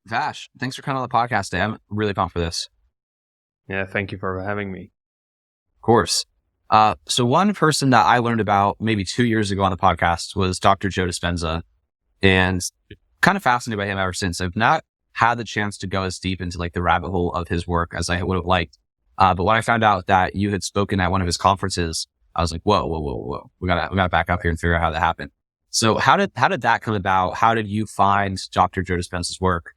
Vash, thanks for coming on the podcast today. I'm really pumped for this. Yeah, thank you for having me. Of course. So one person that I learned about maybe 2 years ago on the podcast was Dr. Joe Dispenza, and kind of fascinated by him ever since. I've not had the chance to go as deep into like the rabbit hole of his work as I would have liked. But when I found out that you had spoken at one of his conferences, I was like, whoa. We gotta back up here and figure out how that happened. So how did that come about? How did you find Dr. Joe Dispenza's work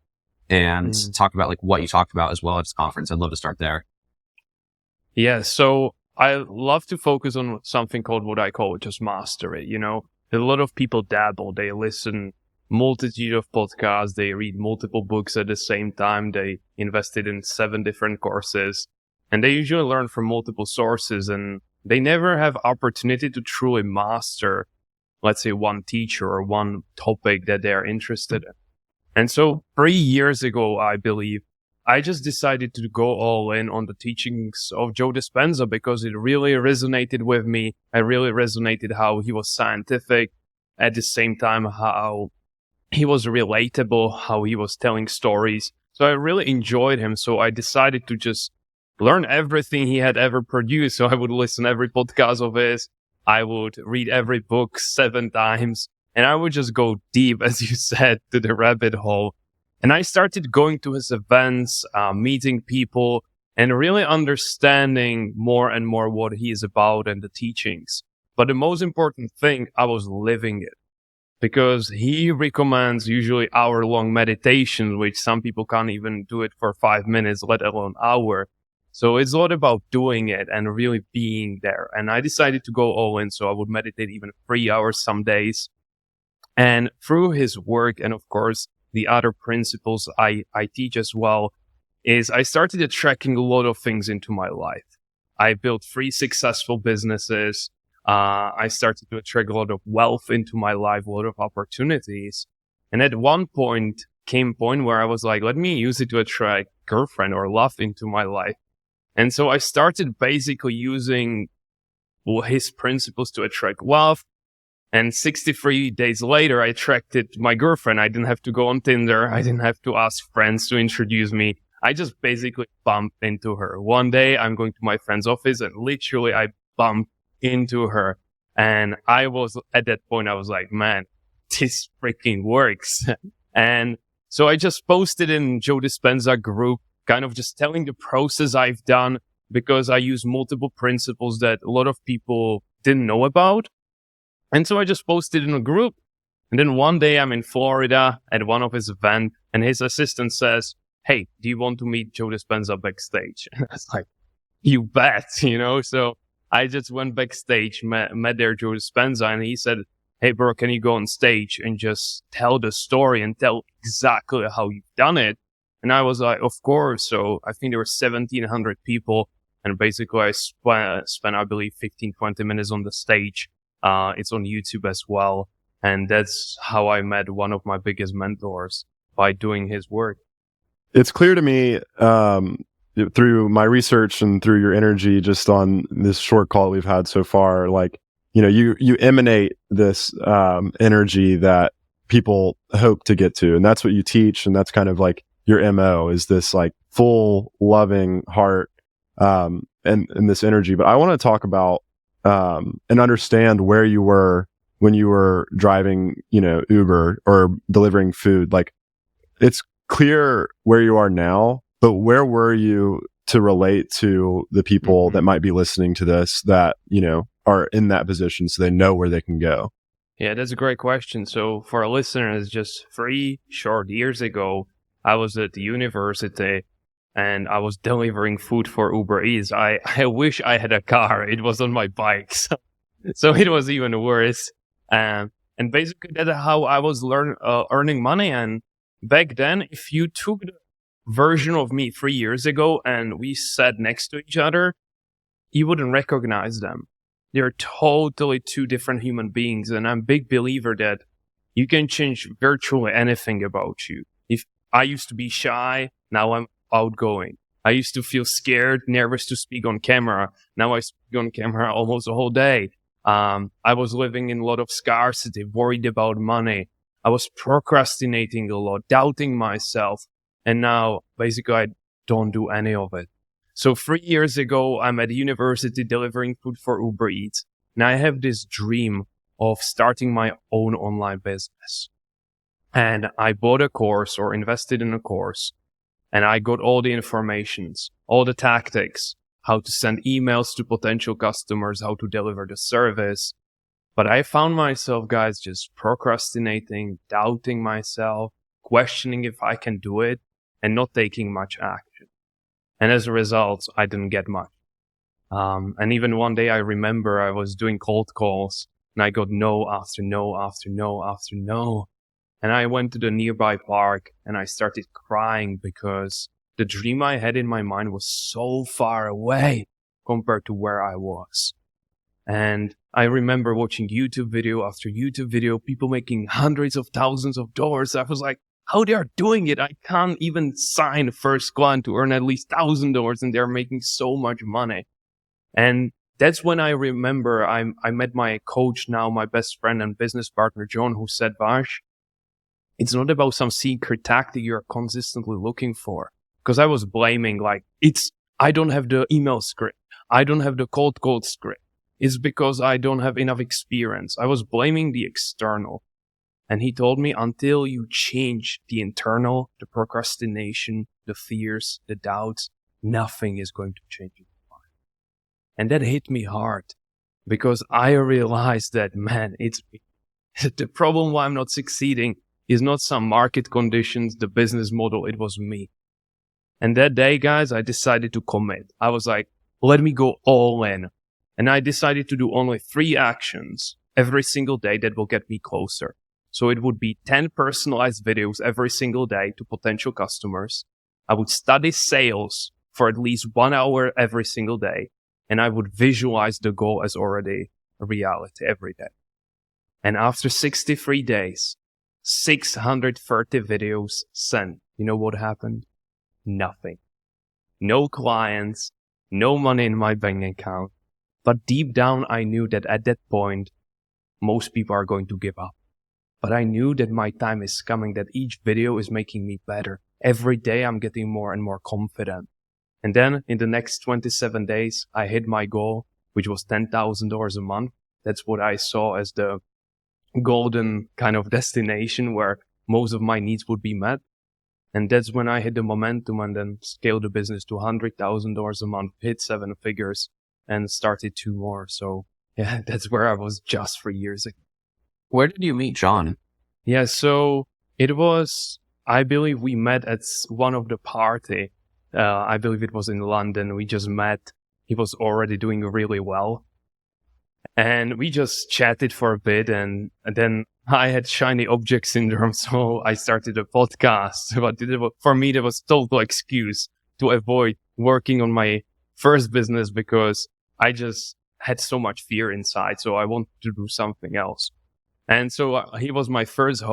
and talk about like what you talked about as well at this conference? I'd love to start there. Yeah, so I love to focus on something called what I call just mastery. A lot of people dabble. They listen multitude of podcasts. They read multiple books at the same time. They invested in 7 different courses, and they usually learn from multiple sources, and they never have opportunity to truly master, let's say, one teacher or one topic that they're interested in. And so 3 years ago, I believe, I just decided to go all in on the teachings of Joe Dispenza because it really resonated with me. I really resonated how he was scientific, at the same time how he was relatable, how he was telling stories. So I really enjoyed him. So I decided to just learn everything he had ever produced. So I would listen every podcast of his. I would read every book 7 times. And I would just go deep, as you said, to the rabbit hole. And I started going to his events, meeting people, and really understanding more and more what he is about and the teachings. But the most important thing, I was living it. Because he recommends usually hour-long meditations, which some people can't even do it for 5 minutes, let alone hour. So it's a lot about doing it and really being there. And I decided to go all in, so I would meditate even 3 hours some days. And through his work, and of course, the other principles I teach as well, is I started attracting a lot of things into my life. I built 3 successful businesses. I started to attract a lot of wealth into my life, a lot of opportunities. And at one point came a point where I was like, let me use it to attract girlfriend or love into my life. And so I started basically using his principles to attract wealth. And 63 days later, I attracted my girlfriend. I didn't have to go on Tinder. I didn't have to ask friends to introduce me. I just basically bumped into her. One day, I'm going to my friend's office, and literally I bumped into her. And at that point, I was like, man, this freaking works. And so I just posted in Joe Dispenza group, kind of just telling the process I've done, because I use multiple principles that a lot of people didn't know about. And so I just posted in a group. And then one day I'm in Florida at one of his events, and his assistant says, hey, do you want to meet Joe Dispenza backstage? And I was like, you bet, So I just went backstage, met there Joe Dispenza, and he said, hey, bro, can you go on stage and just tell the story and tell exactly how you've done it? And I was like, of course. So I think there were 1,700 people. And basically I spent, I believe, 15, 20 minutes on the stage. It's on YouTube as well. And that's how I met one of my biggest mentors, by doing his work. It's clear to me through my research and through your energy just on this short call we've had so far, like, you emanate this energy that people hope to get to. And that's what you teach. And that's kind of like your MO, is this like full loving heart and this energy. But I want to talk about and understand where you were when you were driving, Uber or delivering food. Like, it's clear where you are now, but where were you to relate to the people that might be listening to this that, are in that position so they know where they can go? Yeah, that's a great question. So for our listeners, just 3 short years ago, I was at the university and I was delivering food for Uber Eats. I wish I had a car. It was on my bike. So it was even worse. And basically that's how I was earning money. And back then, if you took the version of me 3 years ago and we sat next to each other, you wouldn't recognize them. They're totally 2 different human beings. And I'm a big believer that you can change virtually anything about you. If I used to be shy, now I'm outgoing. I used to feel scared, nervous to speak on camera. Now I speak on camera almost the whole day. I was living in a lot of scarcity, worried about money. I was procrastinating a lot, doubting myself. And now basically I don't do any of it. So 3 years ago, I'm at university delivering food for Uber Eats. And I have this dream of starting my own online business. And I bought a course or invested in a course. And I got all the informations, all the tactics, how to send emails to potential customers, how to deliver the service. But I found myself, guys, just procrastinating, doubting myself, questioning if I can do it, and not taking much action. And as a result, I didn't get much. And even one day I remember I was doing cold calls and I got no after no after no after no. And I went to the nearby park and I started crying because the dream I had in my mind was so far away compared to where I was. And I remember watching YouTube video after YouTube video, people making hundreds of thousands of dollars. I was like, how they are doing it? I can't even sign a first client to earn at least $1,000 and they're making so much money. And that's when I remember I met my coach now, my best friend and business partner, John, who said, Vash, it's not about some secret tactic you're consistently looking for. Because I was blaming I don't have the email script. I don't have the cold call script. It's because I don't have enough experience. I was blaming the external. And he told me until you change the internal, the procrastination, the fears, the doubts, nothing is going to change in your life. And that hit me hard because I realized that, man, it's the problem why I'm not succeeding is not some market conditions, the business model, it was me. And that day, guys, I decided to commit. I was like, let me go all in. And I decided to do only 3 actions every single day that will get me closer. So it would be 10 personalized videos every single day to potential customers. I would study sales for at least 1 hour every single day. And I would visualize the goal as already a reality every day. And after 63 days, 630 videos sent. You know what happened? Nothing. No clients, no money in my bank account. But deep down, I knew that at that point, most people are going to give up. But I knew that my time is coming, that each video is making me better. Every day, I'm getting more and more confident. And then in the next 27 days, I hit my goal, which was $10,000 a month. That's what I saw as the golden kind of destination where most of my needs would be met. And that's when I hit the momentum and then scaled the business to $100,000 a month, hit 7 figures and started 2 more. So yeah, that's where I was just 3 years ago. Where did you meet John? Yeah, so it was, I believe we met at one of the party. I believe it was in London. We just met. He was already doing really well. And we just chatted for a bit and then I had shiny object syndrome. So I started a podcast. But for me, there was total excuse to avoid working on my first business because I just had so much fear inside. So I wanted to do something else. And so he was my first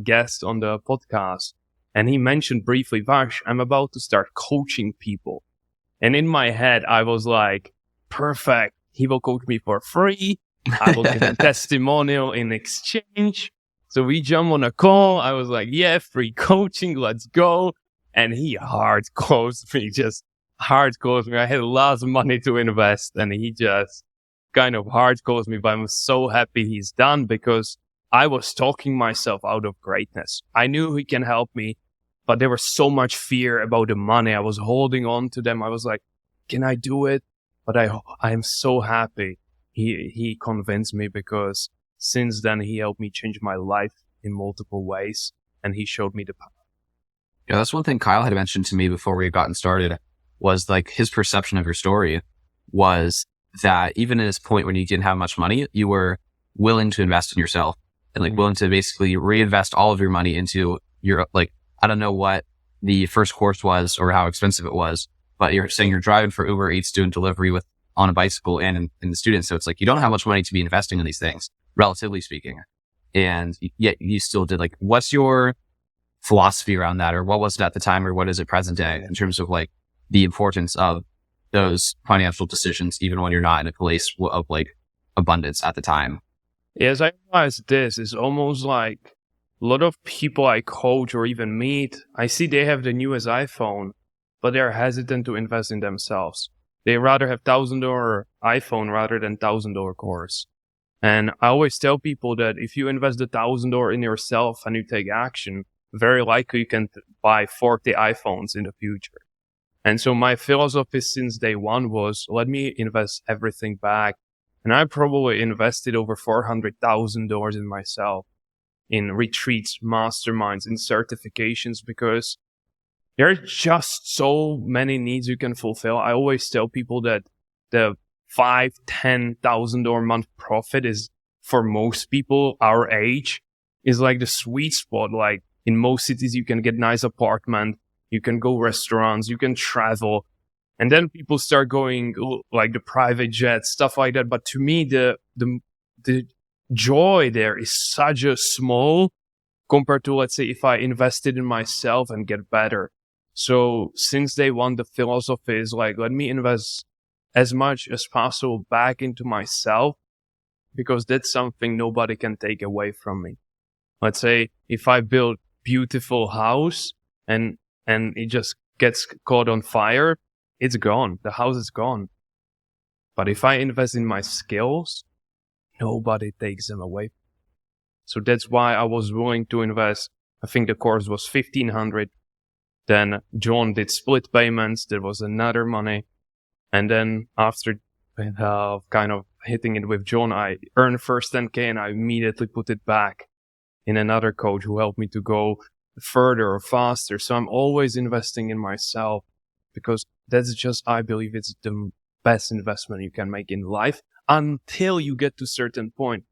guest on the podcast. And he mentioned briefly, Vash, I'm about to start coaching people. And in my head, I was like, perfect. He will coach me for free. I will give a testimonial in exchange. So we jump on a call. I was like, yeah, free coaching. Let's go. And he hard closed me, just hard closed me. I had lots of money to invest and he just kind of hard closed me. But I'm so happy he's done because I was talking myself out of greatness. I knew he can help me, but there was so much fear about the money. I was holding on to them. I was like, can I do it? But I am so happy he convinced me because since then he helped me change my life in multiple ways and he showed me the path. Yeah, that's one thing Kyle had mentioned to me before we had gotten started was like his perception of your story was that even at this point when you didn't have much money, you were willing to invest in yourself and like willing to basically reinvest all of your money into your, like, I don't know what the first course was or how expensive it was, but you're saying you're driving for Uber Eats, doing delivery on a bicycle and in the students. So it's like, you don't have much money to be investing in these things, relatively speaking. And yet you still did. Like, what's your philosophy around that? Or what was it at the time? Or what is it present day in terms of like the importance of those financial decisions, even when you're not in a place of like abundance at the time? Yes, I realized this is almost like a lot of people I coach or even meet, I see they have the newest iPhone, but they're hesitant to invest in themselves. They rather have $1,000 iPhone rather than $1,000 course. And I always tell people that if you invest the $1,000 in yourself and you take action, very likely you can buy 40 iPhones in the future. And so my philosophy since day one was, let me invest everything back. And I probably invested over $400,000 in myself, in retreats, masterminds, in certifications, because there are just so many needs you can fulfill. I always tell people that the $5,000-$10,000 month profit is, for most people our age, is like the sweet spot. Like in most cities, you can get nice apartment, you can go restaurants, you can travel. And then people start going like the private jets, stuff like that. But to me, the joy there is such a small compared to, let's say, if I invested in myself and get better. So since day one, the philosophy is like, let me invest as much as possible back into myself, because that's something nobody can take away from me. Let's say if I build beautiful house and it just gets caught on fire, it's gone. The house is gone. But if I invest in my skills, nobody takes them away. So that's why I was willing to invest. I think the course was $1,500. Then John did split payments. There was another money. And then after kind of hitting it with John, I earned first 10K and I immediately put it back in another coach who helped me to go further or faster. So I'm always investing in myself, because that's just, I believe it's the best investment you can make in life until you get to a certain point.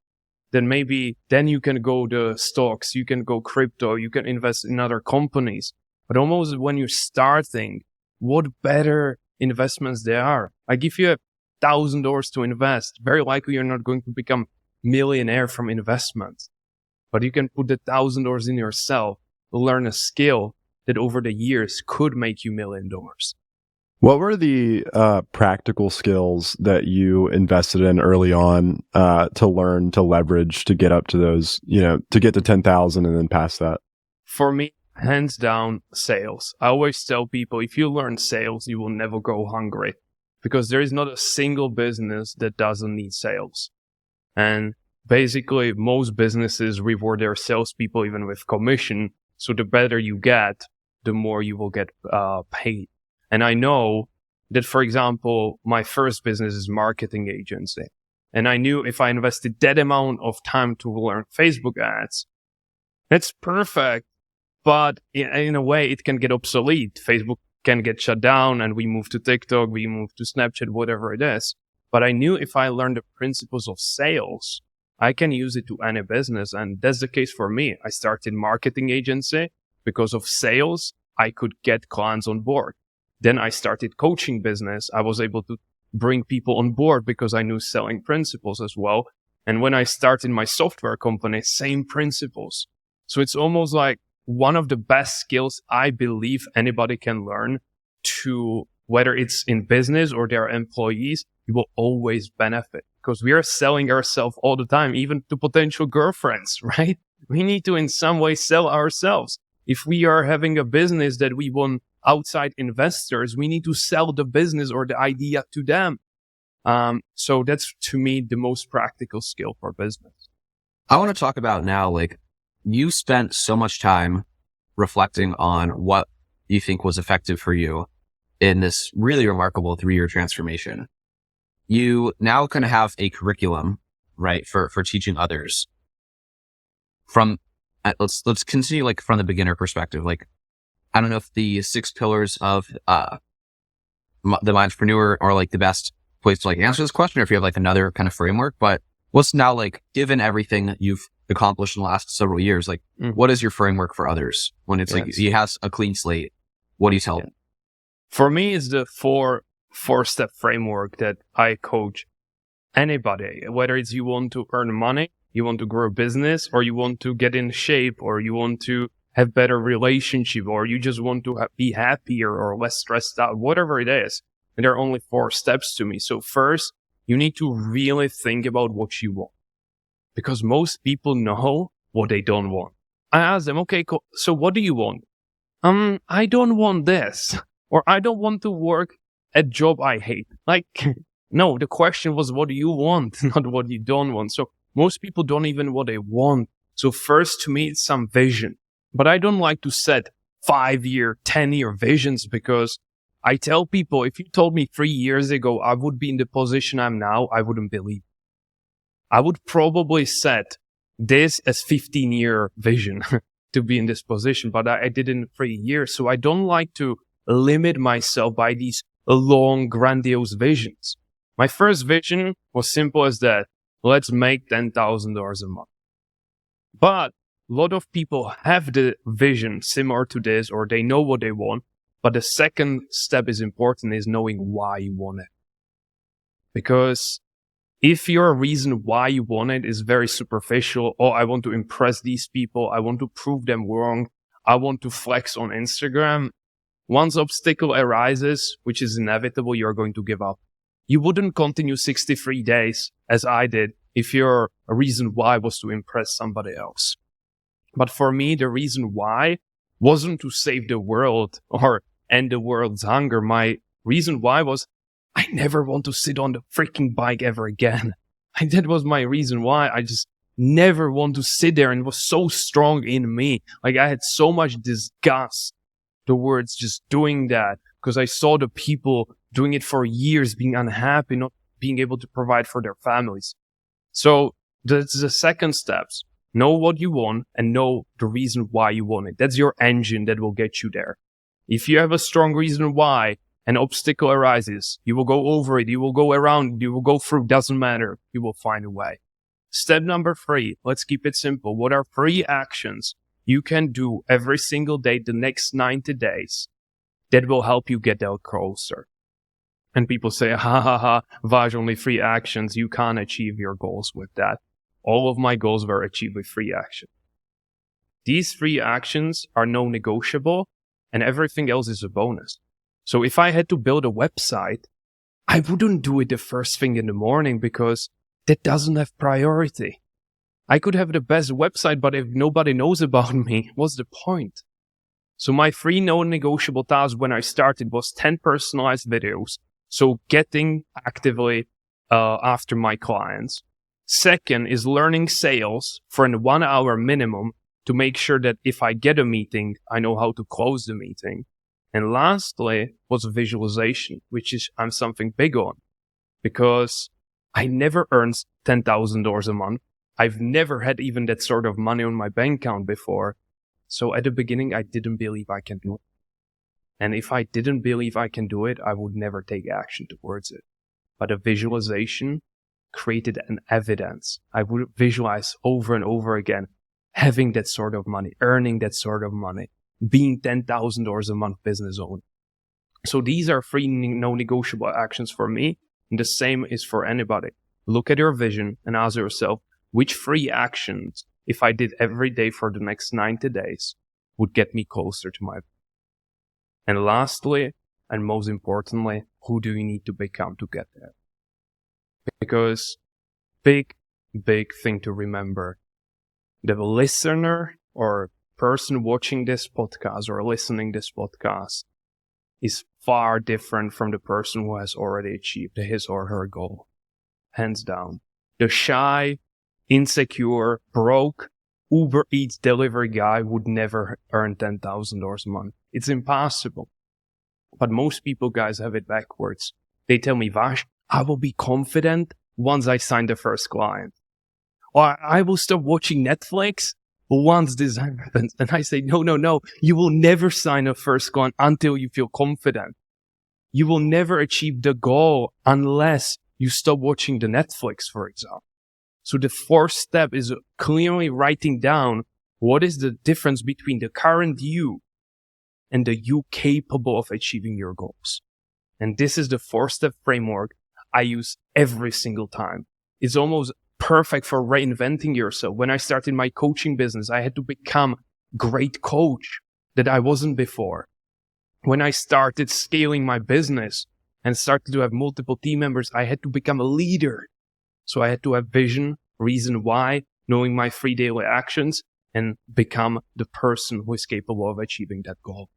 Then you can go the stocks, you can go crypto, you can invest in other companies. But almost when you're starting, what better investments there are? I give you $1,000 to invest. Very likely you're not going to become millionaire from investments, but you can put the $1,000 in yourself, learn a skill that over the years could make you $1 million. What were the practical skills that you invested in early on to learn, to leverage, to get up to those, to get to 10,000 and then past that? For me, hands down, sales. I always tell people, if you learn sales, you will never go hungry, because there is not a single business that doesn't need sales. And basically, most businesses reward their salespeople even with commission. So the better you get, the more you will get paid. And I know that, for example, my first business is marketing agency. And I knew if I invested that amount of time to learn Facebook ads, that's perfect. But in a way, it can get obsolete. Facebook can get shut down and we move to TikTok, we move to Snapchat, whatever it is. But I knew if I learned the principles of sales, I can use it to any business. And that's the case for me. I started marketing agency because of sales. I could get clients on board. Then I started coaching business. I was able to bring people on board because I knew selling principles as well. And when I started my software company, same principles. So it's almost like one of the best skills I believe anybody can learn, to whether it's in business or their employees, you will always benefit, because we are selling ourselves all the time, even to potential girlfriends, right? We need to in some way sell ourselves. If we are having a business that we want outside investors, we need to sell the business or the idea to them. So that's, to me, the most practical skill for business. I want to talk about now, like, you spent so much time reflecting on what you think was effective for you in this really remarkable 3-year transformation. You now kind of have a curriculum, right, for teaching others. From let's continue, like, from the beginner perspective. Like, I don't know if the 6 pillars of the Mindtrepreneur are like the best place to like answer this question, or if you have like another kind of framework. But what's now, like, given everything that you've accomplished in the last several years, like, what is your framework for others when it's like he has a clean slate? What do you tell them? For me, it's the four-step framework that I coach anybody, whether it's you want to earn money, you want to grow a business, or you want to get in shape, or you want to have better relationship, or you just want to be happier or less stressed out, whatever it is. And there are only 4 steps to me. So first, you need to really think about what you want, because most people know what they don't want. I ask them, okay, cool. So what do you want? I don't want this, or I don't want to work a job I hate. Like, no, the question was, what do you want? Not what you don't want. So most people don't even know what they want. So first, to me, it's some vision. But I don't like to set 5-year, 10-year visions, because I tell people, if you told me 3 years ago I would be in the position I'm now, I wouldn't believe. I would probably set this as 15-year vision to be in this position, but I did it in 3 years. So I don't like to limit myself by these long, grandiose visions. My first vision was simple as that. Let's make $10,000 a month. But a lot of people have the vision similar to this, or they know what they want. But the second step is important, is knowing why you want it. Because if your reason why you want it is very superficial, oh, I want to impress these people, I want to prove them wrong, I want to flex on Instagram, once obstacle arises, which is inevitable, you're going to give up. You wouldn't continue 63 days as I did if your reason why was to impress somebody else. But for me, the reason why wasn't to save the world or end the world's hunger. My reason why was, I never want to sit on the freaking bike ever again. And that was my reason why. I just never want to sit there, and it was so strong in me. Like, I had so much disgust towards just doing that, because I saw the people doing it for years, being unhappy, not being able to provide for their families. So that's the second steps. Know what you want and know the reason why you want it. That's your engine that will get you there. If you have a strong reason why an obstacle arises, you will go over it, you will go around it, you will go through, doesn't matter. You will find a way. Step number 3, let's keep it simple. What are 3 actions you can do every single day the next 90 days that will help you get there closer? And people say, Vash, only 3 actions. You can't achieve your goals with that. All of my goals were achieved with 3 actions. These 3 actions are no-negotiable, and everything else is a bonus. So if I had to build a website, I wouldn't do it the first thing in the morning, because that doesn't have priority. I could have the best website, but if nobody knows about me, what's the point? So my 3 non-negotiable tasks when I started was 10 personalized videos. So getting actively after my clients. Second is learning sales for a 1 hour minimum to make sure that if I get a meeting, I know how to close the meeting. And lastly was visualization, which is I'm something big on, because I never earned $10,000 a month. I've never had even that sort of money on my bank account before. So at the beginning, I didn't believe I can do it. And if I didn't believe I can do it, I would never take action towards it. But a visualization created an evidence. I would visualize over and over again, having that sort of money, earning that sort of money, being $10,000 a month business owner. So these are 3 no-negotiable actions for me. And the same is for anybody. Look at your vision and ask yourself, which 3 actions, if I did every day for the next 90 days, would get me closer to my. And lastly, and most importantly, who do you need to become to get there? Because big thing to remember. The listener or person watching this podcast or listening this podcast is far different from the person who has already achieved his or her goal. Hands down. The shy, insecure, broke, Uber Eats delivery guy would never earn $10,000 a month. It's impossible. But most people, guys, have it backwards. They tell me, Vash, I will be confident once I sign the first client. Or I will stop watching Netflix once this happens. And I say, no. You will never sign a first client until you feel confident. You will never achieve the goal unless you stop watching the Netflix, for example. So the 4th step is clearly writing down what is the difference between the current you and the you capable of achieving your goals. And this is the 4-step framework I use every single time. It's almost perfect for reinventing yourself. When I started my coaching business, I had to become a great coach that I wasn't before. When I started scaling my business and started to have multiple team members, I had to become a leader. So I had to have vision, reason why, knowing my 3 daily actions, and become the person who is capable of achieving that goal.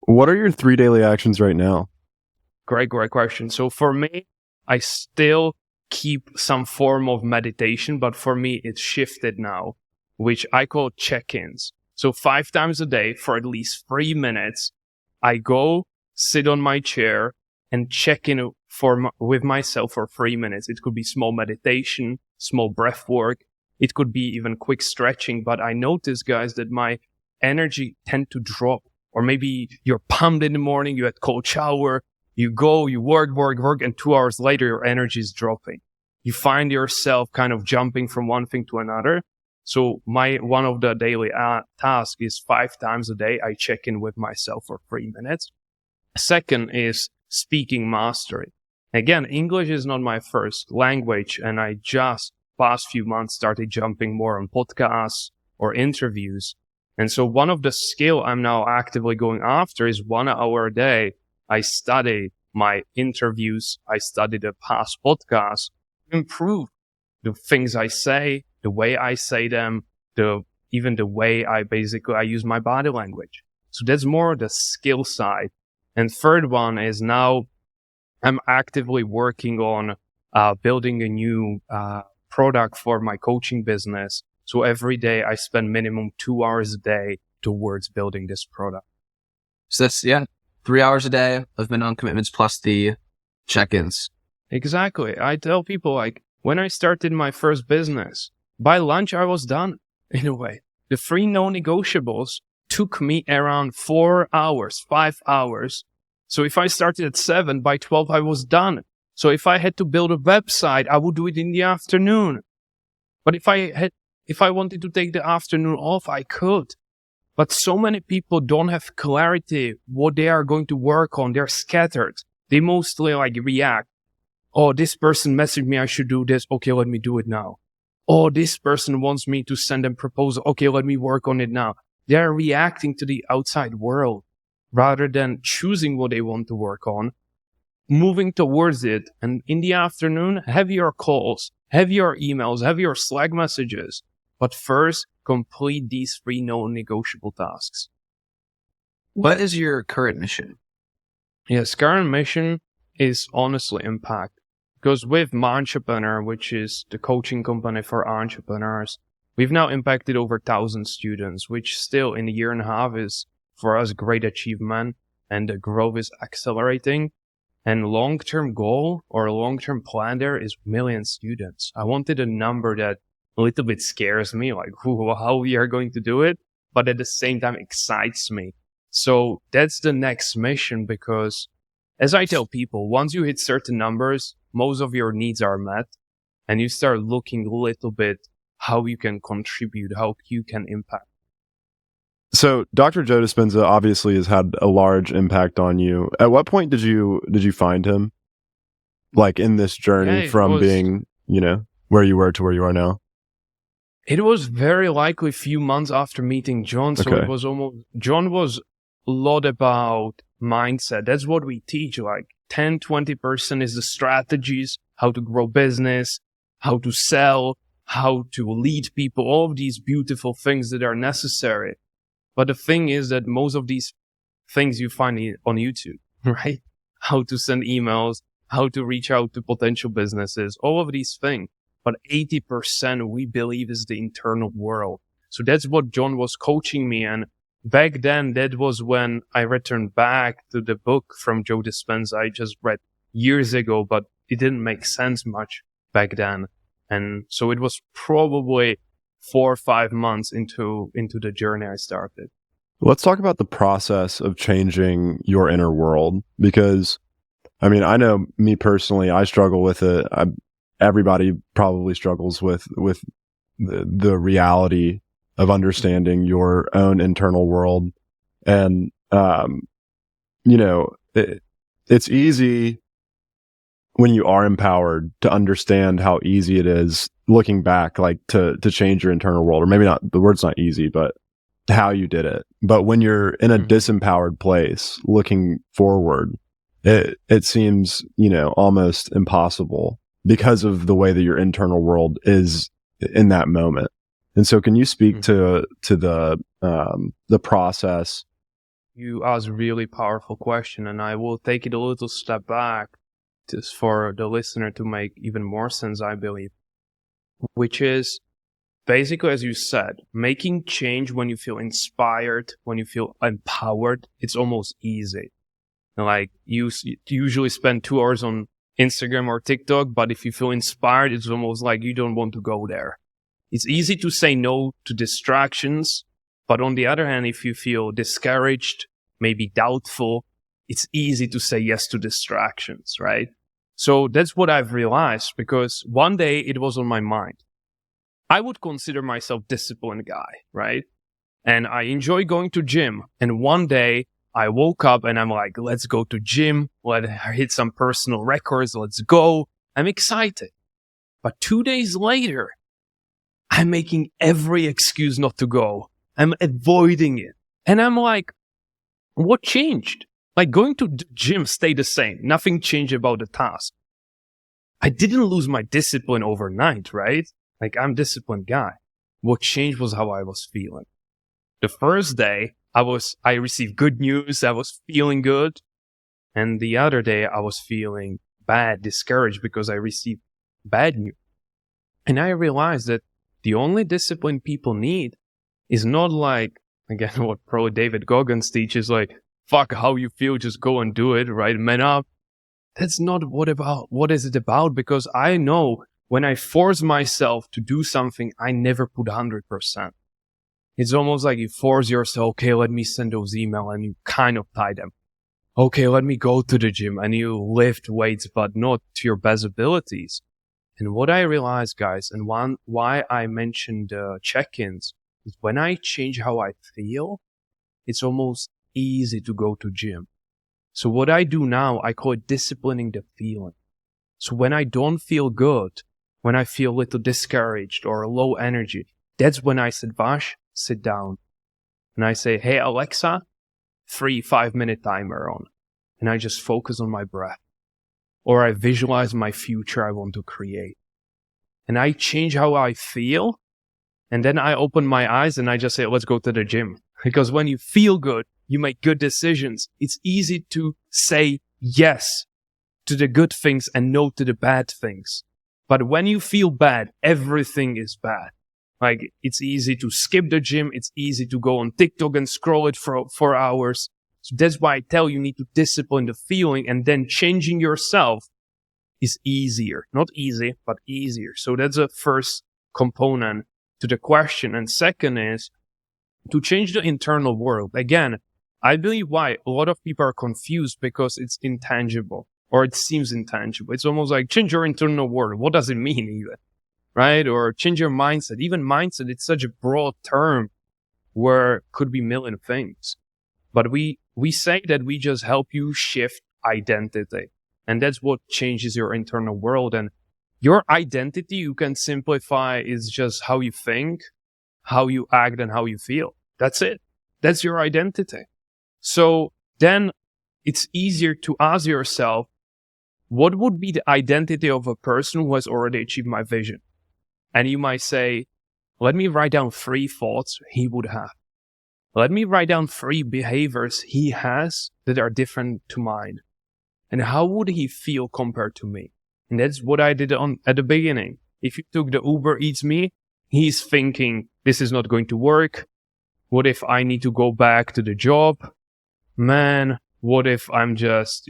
What are your 3 daily actions right now? Great question. So for me, I still keep some form of meditation, but for me, it's shifted now, which I call check-ins. So 5 times a day for at least 3 minutes, I go sit on my chair and check in with myself for 3 minutes. It could be small meditation, small breath work. It could be even quick stretching. But I notice, guys, that my energy tend to drop. Or maybe you're pumped in the morning, you had cold shower, you go, you work, and 2 hours later, your energy is dropping. You find yourself kind of jumping from one thing to another. So one of the daily tasks is 5 times a day, I check in with myself for 3 minutes. Second is speaking mastery. Again, English is not my first language, and I just past few months started jumping more on podcasts or interviews. And so one of the skill I'm now actively going after is 1 hour a day. I study my interviews. I study the past podcasts to improve the things I say, the way I say them, even the way I use my body language. So that's more the skill side. And third one is now I'm actively working on building a new product for my coaching business. So every day I spend minimum 2 hours a day towards building this product. So that's, 3 hours a day of minimum commitments plus the check-ins. Exactly. I tell people, like, when I started my first business, by lunch I was done in a way. The 3 no-negotiables took me around 4 hours, 5 hours. So if I started at 7, by 12 I was done. So if I had to build a website, I would do it in the afternoon. But if I wanted to take the afternoon off, I could. But so many people don't have clarity what they are going to work on. They're scattered. They mostly react. Oh, this person messaged me, I should do this. Okay, let me do it now. Oh, this person wants me to send them proposal. Okay, let me work on it now. They're reacting to the outside world rather than choosing what they want to work on, moving towards it. And in the afternoon, have your calls, have your emails, have your Slack messages. But first, complete these 3 non-negotiable tasks. What is your current mission? Yes, current mission is honestly impact. Because with Mindtrepreneur, which is the coaching company for entrepreneurs, we've now impacted over 1,000 students, which still in a year and a half is for us great achievement, and the growth is accelerating. And long-term goal or long-term plan there is 1 million students. I wanted a number that a little bit scares me, like how we are going to do it, but at the same time excites me. So that's the next mission, because as I tell people, once you hit certain numbers, most of your needs are met, and you start looking a little bit how you can contribute, how you can impact. So Dr. Joe Dispenza obviously has had a large impact on you. At what point did you find him? Like in this journey from being, where you were to where you are now? It was very likely a few months after meeting John. So It was John was a lot about mindset. That's what we teach. Like 10, 20% is the strategies, how to grow business, how to sell, how to lead people, all of these beautiful things that are necessary. But the thing is that most of these things you find on YouTube, right? How to send emails, how to reach out to potential businesses, all of these things. But 80% we believe is the internal world. So that's what John was coaching me. And back then, that was when I returned back to the book from Joe Dispenza I just read years ago, but it didn't make sense much back then. And so it was probably 4 or 5 months into the journey I started. Let's talk about the process of changing your inner world, because I know me personally, I struggle with it. Everybody probably struggles with the reality of understanding your own internal world. And, it's easy when you are empowered to understand how easy it is looking back, like to change your internal world, or maybe not, the word's not easy, but how you did it. But when you're in a disempowered place looking forward, it seems, almost impossible because of the way that your internal world is in that moment. And so can you speak to the process? You asked a really powerful question, and I will take it a little step back just for the listener to make even more sense, I believe, which is basically, as you said, making change when you feel inspired, when you feel empowered, it's almost easy. Like you usually spend 2 hours on Instagram or TikTok, but if you feel inspired, it's almost like you don't want to go there. It's easy to say no to distractions, but on the other hand, if you feel discouraged, maybe doubtful, it's easy to say yes to distractions, right? So that's what I've realized, because one day it was on my mind. I would consider myself a disciplined guy, right? And I enjoy going to gym. And one day I woke up and I'm like, let's go to gym. Let's hit some personal records. Let's go. I'm excited. But 2 days later, I'm making every excuse not to go. I'm avoiding it. And I'm like, what changed? Like, going to the gym stayed the same. Nothing changed about the task. I didn't lose my discipline overnight, right? Like, I'm a disciplined guy. What changed was how I was feeling. The first day, I received good news. I was feeling good. And the other day, I was feeling bad, discouraged because I received bad news. And I realized that the only discipline people need is not like, again, what Pro David Goggins teaches, like, fuck how you feel, just go and do it, right? Man up. That's not what is it about? Because I know when I force myself to do something, I never put 100%. It's almost like you force yourself, okay, let me send those emails, and you kind of tie them. Okay, let me go to the gym, and you lift weights, but not to your best abilities. And what I realized, guys, and why I mentioned check-ins, is when I change how I feel, it's almost easy to go to gym. So what I do now, I call it disciplining the feeling. So when I don't feel good, when I feel a little discouraged or low energy, that's when I said, Vash, sit down. And I say, hey, Alexa, 5-minute timer on. And I just focus on my breath. Or I visualize my future I want to create. And I change how I feel. And then I open my eyes and I just say, let's go to the gym. Because when you feel good, you make good decisions. It's easy to say yes to the good things and no to the bad things. But when you feel bad, everything is bad. Like, it's easy to skip the gym. It's easy to go on TikTok and scroll it for hours. So that's why I tell you need to discipline the feeling, and then changing yourself is easier. Not easy, but easier. So that's the first component to the question. And second is to change the internal world. Again, I believe why a lot of people are confused, because it's intangible, or it seems intangible. It's almost like change your internal world. What does it mean even? Right? Or change your mindset. Even mindset, it's such a broad term where it could be a million things. But we say that we just help you shift identity. And that's what changes your internal world. And your identity, you can simplify, is just how you think, how you act, and how you feel. That's it. That's your identity. So then it's easier to ask yourself, what would be the identity of a person who has already achieved my vision? And you might say, let me write down 3 thoughts he would have. Let me write down 3 behaviors he has that are different to mine. And how would he feel compared to me? And that's what I did at the beginning. If you took the Uber Eats me, he's thinking, this is not going to work. What if I need to go back to the job? Man, what if I'm just,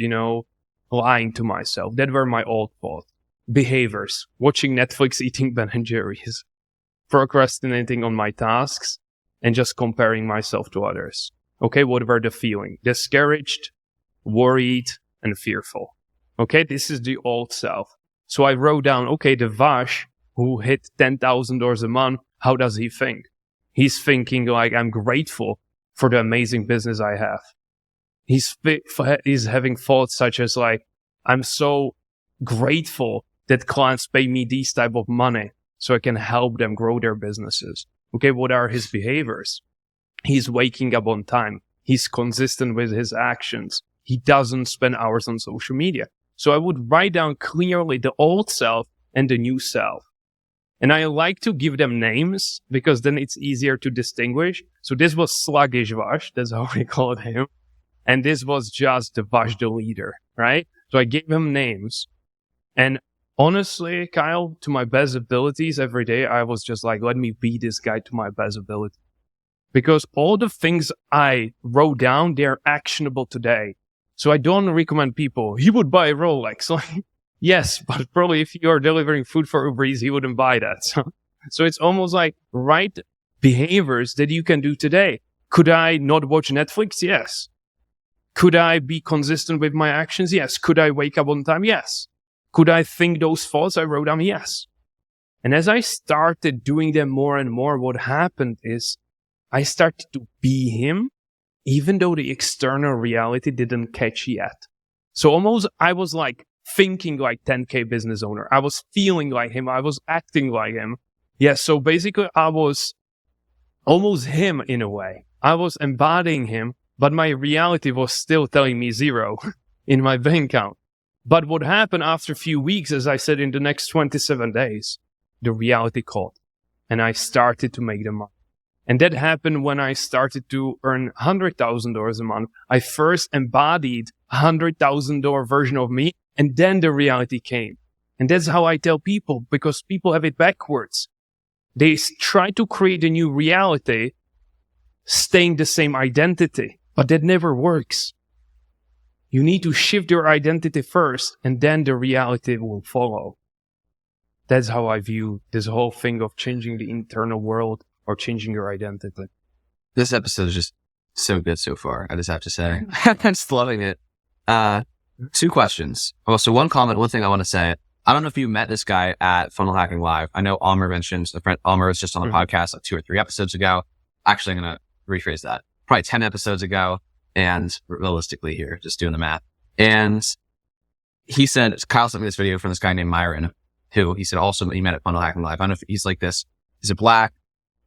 lying to myself? That were my old thoughts. Behaviors: watching Netflix, eating Ben and Jerry's, procrastinating on my tasks, and just comparing myself to others. Okay, what were the feelings? Discouraged, worried, and fearful. Okay, this is the old self. So I wrote down, okay, the Vash who hit $10,000 a month, how does he think? He's thinking like, I'm grateful for the amazing business I have. He's having thoughts such as like, I'm so grateful that clients pay me these type of money so I can help them grow their businesses. Okay, what are his behaviors? He's waking up on time. He's consistent with his actions. He doesn't spend hours on social media. So I would write down clearly the old self and the new self. And I like to give them names because then it's easier to distinguish. So this was Sluggish Vash. That's how we called him. And this was just the Vash, the leader, right? So I gave him names. And honestly, Kyle, to my best abilities every day, I was just like, let me be this guy to my best ability. Because all the things I wrote down, they're actionable today. So I don't recommend people, he would buy a Rolex. Like, yes, but probably if you're delivering food for Uber Eats, he wouldn't buy that. So it's almost like right behaviors that you can do today. Could I not watch Netflix? Yes. Could I be consistent with my actions? Yes. Could I wake up on time? Yes. Could I think those thoughts I wrote down? Yes. And as I started doing them more and more, what happened is I started to be him, even though the external reality didn't catch yet. So almost I was like thinking like 10K business owner. I was feeling like him. I was acting like him. Yeah. So basically I was almost him in a way. I was embodying him, but my reality was still telling me 0 in my bank account. But what happened after a few weeks, as I said, in the next 27 days, the reality caught and I started to make the money. And that happened when I started to earn $100,000 a month. I first embodied $100,000 version of me, and then the reality came. And that's how I tell people, because people have it backwards. They try to create a new reality, staying the same identity, but that never works. You need to shift your identity first, and then the reality will follow. That's how I view this whole thing of changing the internal world or changing your identity. This episode is just so good so far, I just have to say. I'm just loving it. 2 questions. Well, so one comment, one thing I want to say. I don't know if you met this guy at Funnel Hacking Live. I know Almer mentioned, a friend Almer was just on the podcast like 2 or 3 episodes ago. Actually, I'm going to rephrase that. Probably 10 episodes ago. And realistically here, just doing the math. And he said, Kyle sent me this video from this guy named Myron, who he said also he met at Funnel Hacking Live. I don't know if he's like this. He's a black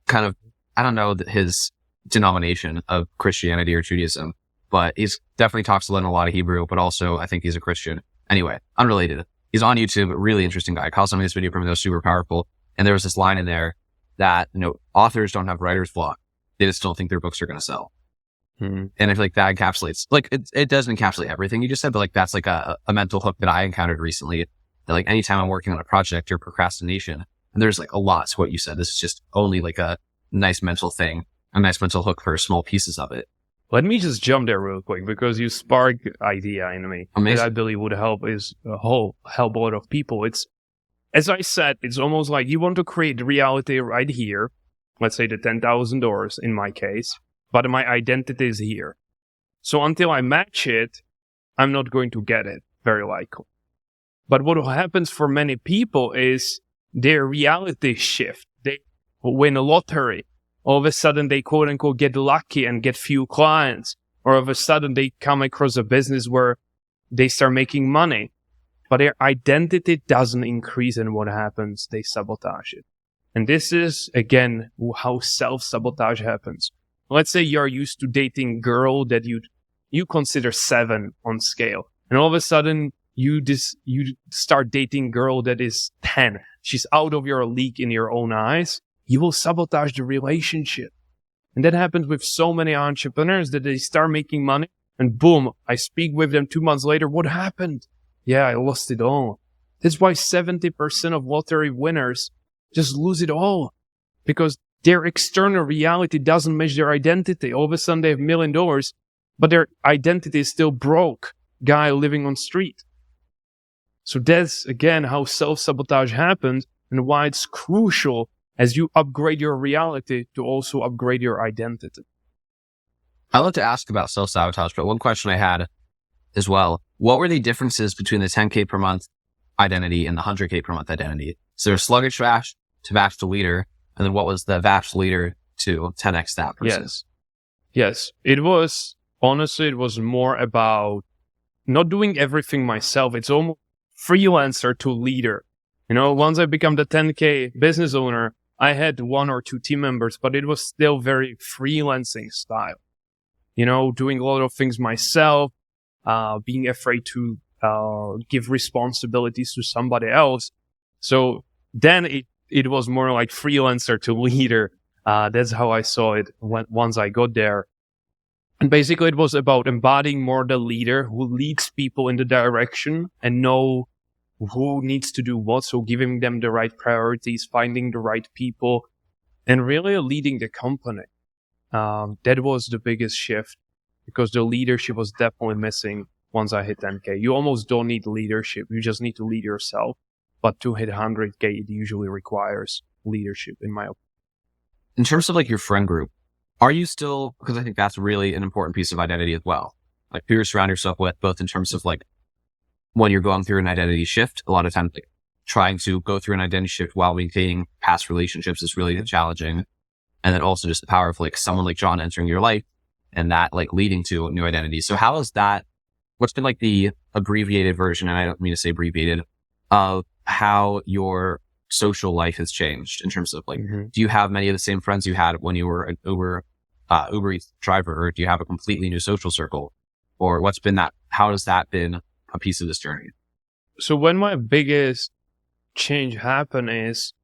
kind of, I don't know his denomination of Christianity or Judaism, but he's definitely talks a lot of Hebrew, but also I think he's a Christian. Anyway, unrelated. He's on YouTube, really interesting guy. Kyle sent me this video from him that was super powerful. And there was this line in there that, authors don't have writer's block. They just don't think their books are going to sell. And I feel like that encapsulates, like it does encapsulate everything you just said, but like that's like a mental hook that I encountered recently. That like anytime I'm working on a project or procrastination, and there's like a lot to what you said. This is just only like a nice mental thing, a nice mental hook for small pieces of it. Let me just jump there real quick because you sparked idea in me. Amazing. That I believe would help help a lot of people. It's, as I said, it's almost like you want to create reality right here. Let's say the $10,000 in my case. But my identity is here. So until I match it, I'm not going to get it, very likely. But what happens for many people is their reality shift. They win a lottery. All of a sudden, they quote unquote get lucky and get few clients. Or all of a sudden, they come across a business where they start making money. But their identity doesn't increase, and what happens? They sabotage it. And this is, again, how self-sabotage happens. Let's say you're used to dating a girl that you consider 7 on scale. And all of a sudden, you start dating a girl that is 10. She's out of your league in your own eyes. You will sabotage the relationship. And that happens with so many entrepreneurs that they start making money and boom, I speak with them 2 months later. What happened? Yeah, I lost it all. That's why 70% of lottery winners just lose it all because their external reality doesn't match their identity. All of a sudden they have $1 million, but their identity is still broke guy living on street. So that's, again, how self-sabotage happens and why it's crucial as you upgrade your reality to also upgrade your identity. I'd love to ask about self-sabotage, but one question I had as well, what were the differences between the 10K per month identity and the 100K per month identity? So there's sluggish Vash to Vash to leader. And then what was the Vash leader to 10x that person? Yes. It was more about not doing everything myself. It's almost freelancer to leader. Once I become the 10K business owner, I had 1 or 2 team members, but it was still very freelancing style. Doing a lot of things myself, being afraid to give responsibilities to somebody else. So then it was more like freelancer to leader. That's how I saw it once I got there. And basically it was about embodying more the leader who leads people in the direction and know who needs to do what. So giving them the right priorities, finding the right people, and really leading the company. That was the biggest shift, because the leadership was definitely missing once I hit 10K. You almost don't need leadership. You just need to lead yourself. But to hit 100K, it usually requires leadership, in my opinion. In terms of like your friend group, are you still, because I think that's really an important piece of identity as well, like who you surround yourself with, both in terms of like when you're going through an identity shift, a lot of times like, trying to go through an identity shift while maintaining past relationships is really challenging. And then also just the power of like someone like John entering your life and that like leading to a new identity. So how is that, what's been like the abbreviated version, and I don't mean to say abbreviated, of how your social life has changed in terms of like, do you have many of the same friends you had when you were an Uber Eats driver, or do you have a completely new social circle? Or what's been that, how has that been a piece of this journey? So when my biggest change happened is,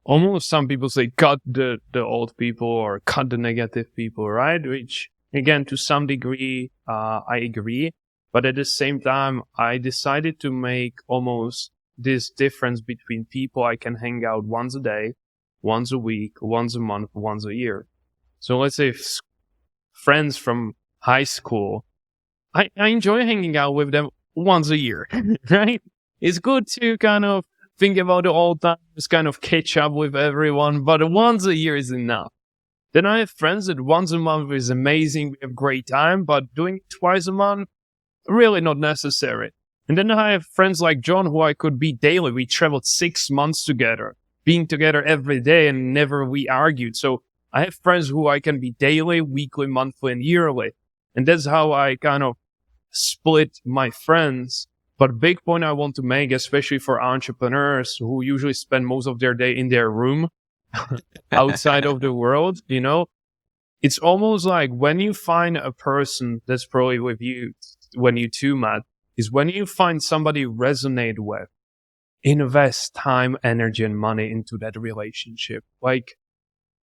almost some people say cut the old people or cut the negative people, right? Which again, to some degree, I agree. But at the same time, I decided to make almost this difference between people I can hang out once a day, once a week, once a month, once a year. So let's say friends from high school, I enjoy hanging out with them once a year, right? It's good to kind of think about the old times, kind of catch up with everyone, but once a year is enough. Then I have friends that once a month is amazing, we have great time, but doing it twice a month, really not necessary. And then I have friends like John who I could be daily. We traveled 6 months together, being together every day, and never we argued. So I have friends who I can be daily, weekly, monthly, and yearly. And that's how I kind of split my friends. But big point I want to make, especially for entrepreneurs who usually spend most of their day in their room outside of the world, you know, it's almost like when you find a person that's probably with you, when you too, Matt, is when you find somebody you resonate with, invest time, energy, and money into that relationship. Like,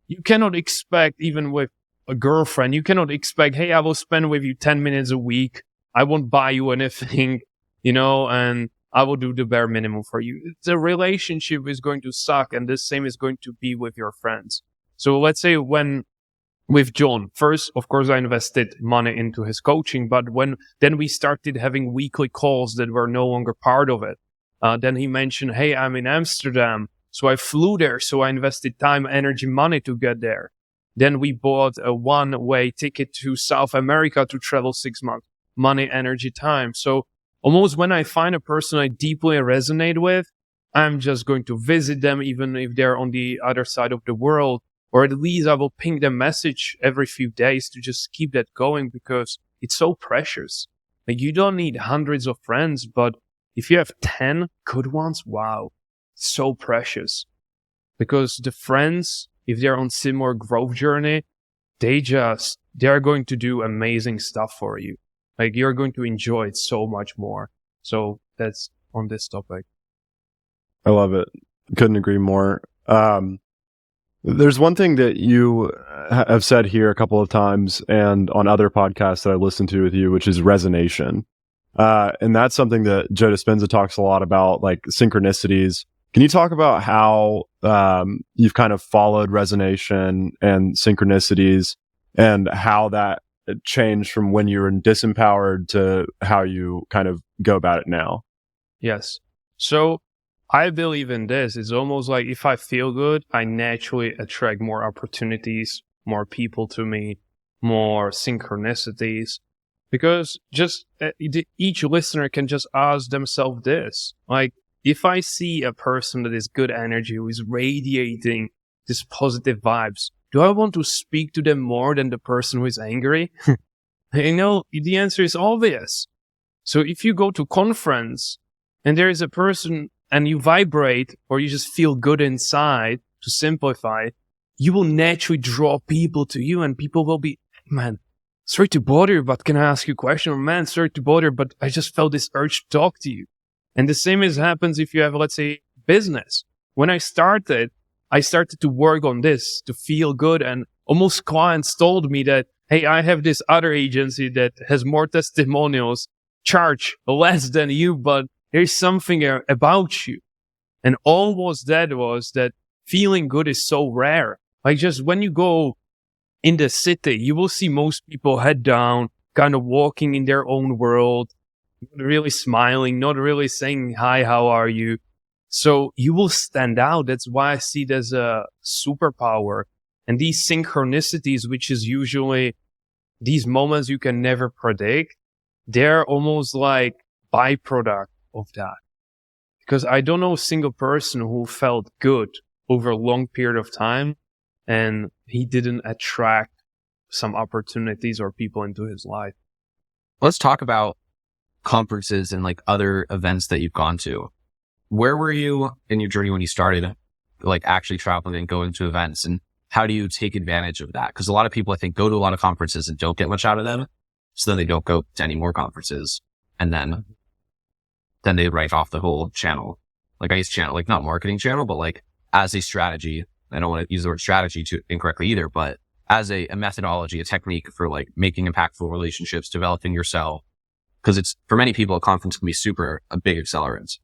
you cannot expect, even with a girlfriend, you cannot expect, hey, I will spend with you 10 minutes a week. I won't buy you anything, you know, and I will do the bare minimum for you. The relationship is going to suck, and the same is going to be with your friends. So let's say with John, first, of course, I invested money into his coaching, but then we started having weekly calls that were no longer part of it. Then he mentioned, hey, I'm in Amsterdam. So I flew there. So I invested time, energy, money to get there. Then we bought a one-way ticket to South America to travel 6 months. Money, energy, time. So almost when I find a person I deeply resonate with, I'm just going to visit them, even if they're on the other side of the world. Or at least I will ping them message every few days to just keep that going, because it's so precious. Like, you don't need hundreds of friends, but if you have 10 good ones, wow, so precious. Because the friends, if they're on similar growth journey, they're going to do amazing stuff for you. Like, you're going to enjoy it so much more. So that's on this topic. I love it. Couldn't agree more. There's one thing that you have said here a couple of times and on other podcasts that I listened to with you, which is resonation. And that's something that Joe Dispenza talks a lot about, like synchronicities. Can you talk about how you've kind of followed resonation and synchronicities, and how that changed from when you were disempowered to how you kind of go about it now? Yes. So I believe in this. It's almost like if I feel good, I naturally attract more opportunities, more people to me, more synchronicities. Because just each listener can just ask themselves this. Like, if I see a person that is good energy, who is radiating this positive vibes, do I want to speak to them more than the person who is angry? You know, the answer is obvious. So if you go to conference and there is a person and you vibrate, or you just feel good inside, to simplify, you will naturally draw people to you, and people will be, man, sorry to bother you, but can I ask you a question? Or, man, sorry to bother you, but I just felt this urge to talk to you. And the same happens if you have, let's say, business. When I started, I started to work on this to feel good. And almost clients told me that, hey, I have this other agency that has more testimonials, charge less than you, but there's something about you. And all was that feeling good is so rare. Like just when you go in the city, you will see most people head down, kind of walking in their own world, not really smiling, not really saying, hi, how are you? So you will stand out. That's why I see it as a superpower. And these synchronicities, which is usually these moments you can never predict, they're almost like byproduct of that. Because I don't know a single person who felt good over a long period of time and he didn't attract some opportunities or people into his life. Let's talk about conferences and like other events that you've gone to. Where were you in your journey when you started like actually traveling and going to events, and how do you take advantage of that? Because a lot of people, I think, go to a lot of conferences and don't get much out of them. So then they don't go to any more conferences, and then they write off the whole channel. Like I use channel, like not marketing channel, but like as a strategy. I don't want to use the word strategy too incorrectly either, but as a methodology, a technique for like making impactful relationships, developing yourself. Because it's, for many people, a conference can be a big accelerant.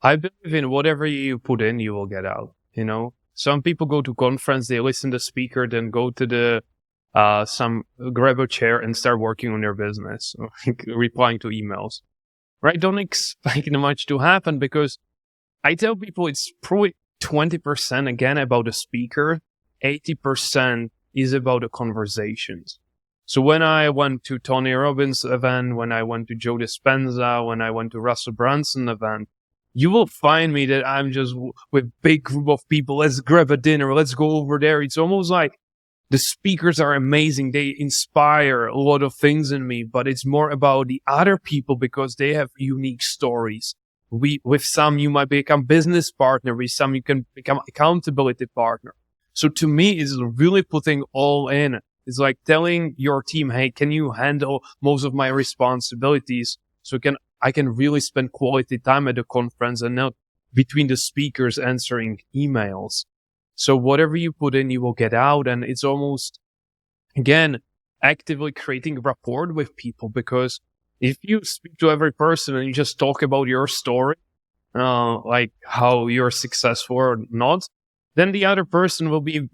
I believe in whatever you put in, you will get out. You know, some people go to conference, they listen to the speaker, then go to the grab a chair and start working on their business, or replying to emails. Right? Don't expect much to happen, because I tell people it's probably 20% again about the speaker, 80% is about the conversations. So when I went to Tony Robbins' event, when I went to Joe Dispenza, when I went to Russell Brunson event, you will find me that I'm just with big group of people. Let's grab a dinner. Let's go over there. It's almost like the speakers are amazing. They inspire a lot of things in me, but it's more about the other people because they have unique stories. With some, you might become business partner. With some, you can become accountability partner. So to me, it's really putting all in. It's like telling your team, hey, can you handle most of my responsibilities? So I can really spend quality time at the conference and not between the speakers answering emails. So whatever you put in, you will get out. And it's almost, again, actively creating rapport with people, because if you speak to every person and you just talk about your story, like how you're successful or not, then the other person will be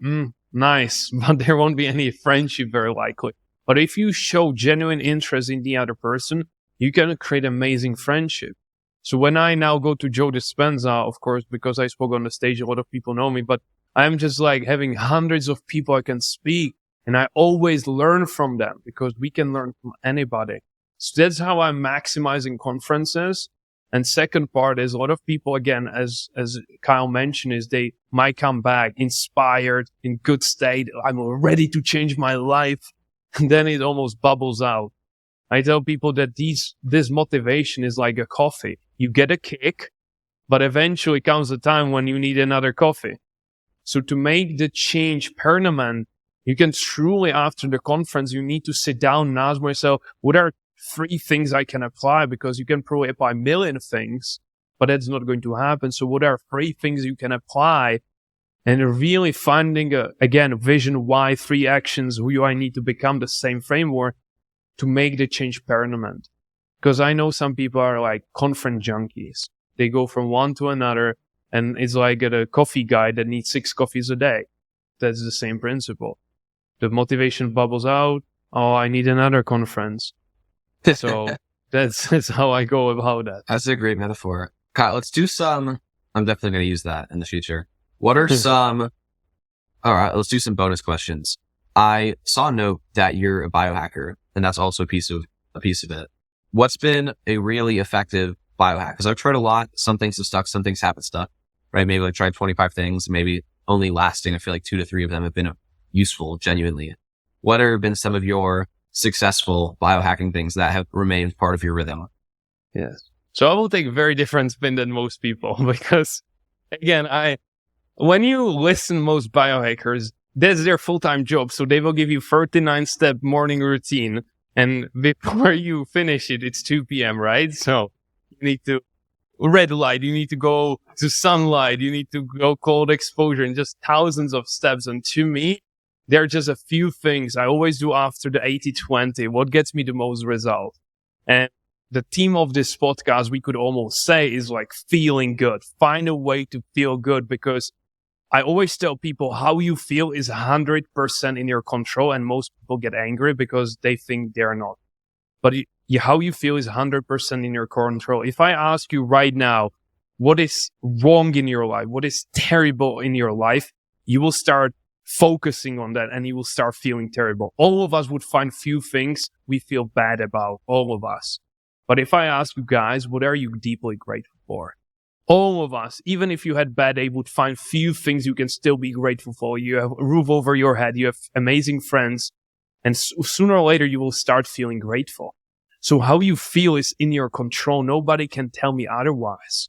nice, but there won't be any friendship very likely. But if you show genuine interest in the other person, you can create amazing friendship. So when I now go to Joe Dispenza, of course, because I spoke on the stage, a lot of people know me, but I'm just like having hundreds of people I can speak, and I always learn from them because we can learn from anybody. So that's how I'm maximizing conferences. And second part is a lot of people, again, as Kyle mentioned, is they might come back inspired, in good state. I'm ready to change my life. And then it almost bubbles out. I tell people that this motivation is like a coffee. You get a kick, but eventually comes a time when you need another coffee. So to make the change permanent, you can truly, after the conference, you need to sit down and ask myself, what are 3 things I can apply? Because you can probably apply a million things, but that's not going to happen. So what are 3 things you can apply? And really finding, again, vision, why, 3 actions, who do I need to become, the same framework to make the change permanent. Because I know some people are like conference junkies. They go from one to another, and it's like a coffee guy that needs 6 coffees a day. That's the same principle. The motivation bubbles out. Oh, I need another conference. So that's how I go about that. That's a great metaphor. Kyle, let's do some, I'm definitely going to use that in the future. What are some, all right, let's do some bonus questions. I saw a note that you're a biohacker, and that's also a piece of it. What's been a really effective biohack? Because I've tried a lot. Some things have stuck, some things haven't stuck, right? Maybe I tried 25 things, maybe only lasting, I feel like 2 to 3 of them have been useful, genuinely. What have been some of your successful biohacking things that have remained part of your rhythm? Yes. So I will take a very different spin than most people, because again, when you listen most biohackers, that's their full-time job. So they will give you 39-step morning routine, and before you finish it, it's 2 p.m., right? So you need to red light, you need to go to sunlight. You need to go cold exposure and just thousands of steps. And to me, there are just a few things I always do after the 80-20. What gets me the most result? And the theme of this podcast, we could almost say, is like feeling good. Find a way to feel good, because I always tell people how you feel is 100% in your control. And most people get angry because they think they're not. But how you feel is 100% in your control. If I ask you right now, what is wrong in your life? What is terrible in your life? You will start focusing on that and you will start feeling terrible. All of us would find few things we feel bad about, all of us. But if I ask you guys, what are you deeply grateful for? All of us, even if you had bad day, would find few things you can still be grateful for. You have a roof over your head. You have amazing friends. And sooner or later, you will start feeling grateful. So how you feel is in your control. Nobody can tell me otherwise.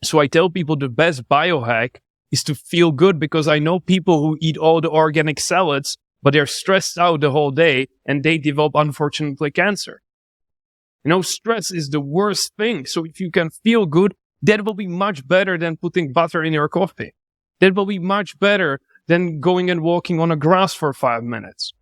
So I tell people the best biohack is to feel good, because I know people who eat all the organic salads, but they're stressed out the whole day and they develop, unfortunately, cancer. Stress is the worst thing. So if you can feel good, that will be much better than putting butter in your coffee. That will be much better than going and walking on a grass for 5 minutes.